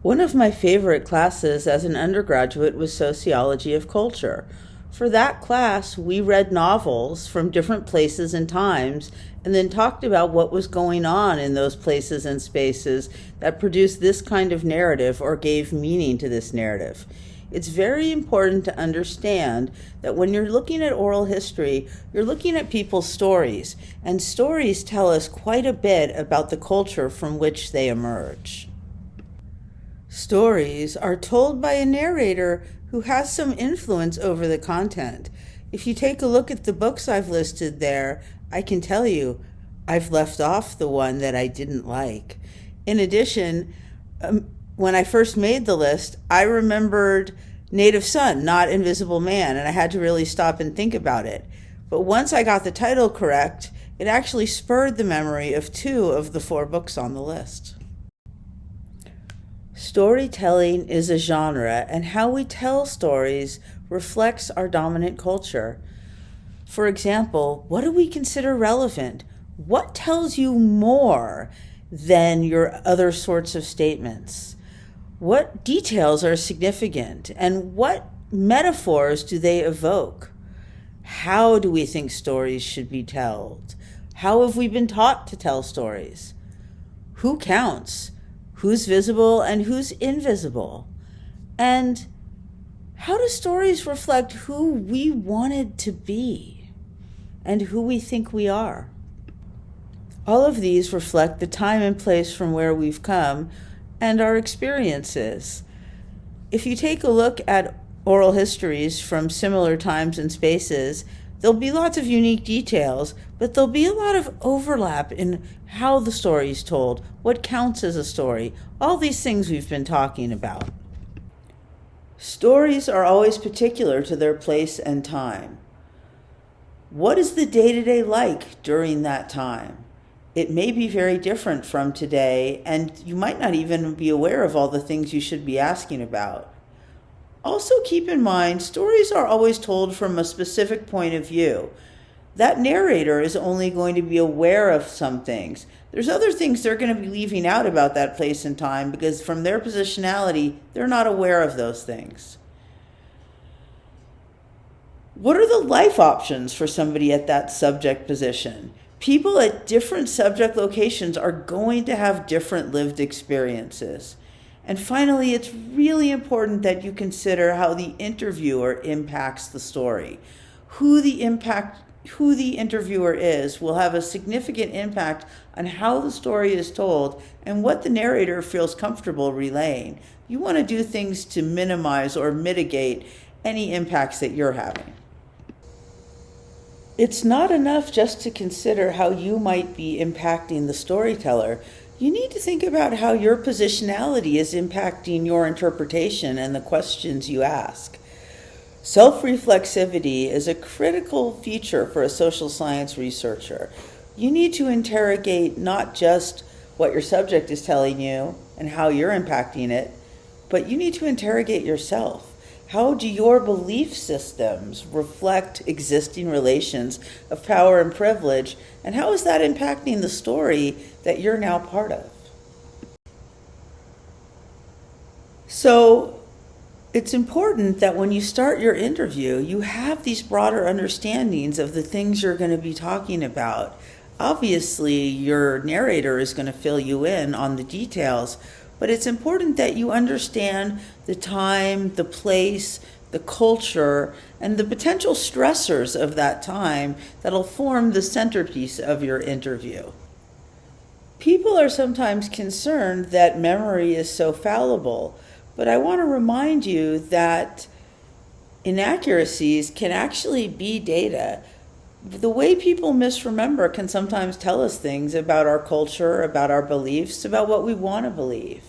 One of my favorite classes as an undergraduate was Sociology of Culture. For that class, we read novels from different places and times and then talked about what was going on in those places and spaces that produced this kind of narrative or gave meaning to this narrative. It's very important to understand that when you're looking at oral history, you're looking at people's stories, and stories tell us quite a bit about the culture from which they emerge. Stories are told by a narrator who has some influence over the content. If you take a look at the books I've listed there, I can tell you I've left off the one that I didn't like. In addition, when I first made the list, I remembered Native Son, not Invisible Man, and I had to really stop and think about it. But once I got the title correct, it actually spurred the memory of 2 of the 4 books on the list. Storytelling is a genre, and how we tell stories reflects our dominant culture. For example, what do we consider relevant? What tells you more than your other sorts of statements? What details are significant, and what metaphors do they evoke? How do we think stories should be told? How have we been taught to tell stories? Who counts? Who's visible and who's invisible? And how do stories reflect who we wanted to be and who we think we are? All of these reflect the time and place from where we've come and our experiences. If you take a look at oral histories from similar times and spaces, there'll be lots of unique details, but there'll be a lot of overlap in how the story is told, what counts as a story, all these things we've been talking about. Stories are always particular to their place and time. What is the day-to-day like during that time? It may be very different from today, and you might not even be aware of all the things you should be asking about. Also keep in mind, stories are always told from a specific point of view. That narrator is only going to be aware of some things. There's other things they're going to be leaving out about that place and time because from their positionality, they're not aware of those things. What are the life options for somebody at that subject position? People at different subject locations are going to have different lived experiences. And finally, it's really important that you consider how the interviewer impacts the story. Who the interviewer is will have a significant impact on how the story is told and what the narrator feels comfortable relaying. You want to do things to minimize or mitigate any impacts that you're having. It's not enough just to consider how you might be impacting the storyteller. You need to think about how your positionality is impacting your interpretation and the questions you ask. Self-reflexivity is a critical feature for a social science researcher. You need to interrogate not just what your subject is telling you and how you're impacting it, but you need to interrogate yourself. How do your belief systems reflect existing relations of power and privilege, and how is that impacting the story that you're now part of? So it's important that when you start your interview, you have these broader understandings of the things you're going to be talking about. Obviously, your narrator is going to fill you in on the details, but it's important that you understand the time, the place, the culture, and the potential stressors of that time that'll form the centerpiece of your interview. People are sometimes concerned that memory is so fallible, but I want to remind you that inaccuracies can actually be data. The way people misremember can sometimes tell us things about our culture, about our beliefs, about what we want to believe.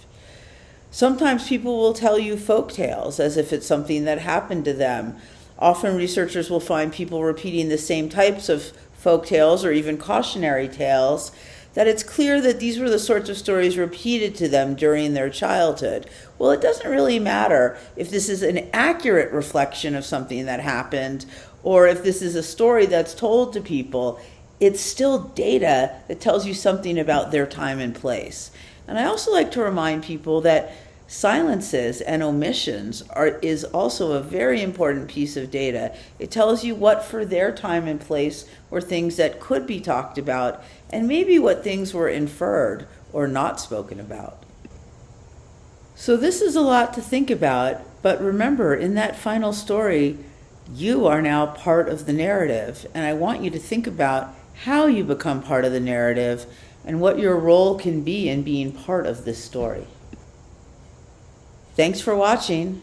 Sometimes people will tell you folk tales as if it's something that happened to them. Often researchers will find people repeating the same types of folk tales or even cautionary tales, that it's clear that these were the sorts of stories repeated to them during their childhood. Well, it doesn't really matter if this is an accurate reflection of something that happened or if this is a story that's told to people. It's still data that tells you something about their time and place. And I also like to remind people that Silences and omissions is also a very important piece of data. It tells you what for their time and place were things that could be talked about, and maybe what things were inferred or not spoken about. So this is a lot to think about, but remember, in that final story, you are now part of the narrative, and I want you to think about how you become part of the narrative and what your role can be in being part of this story. Thanks for watching.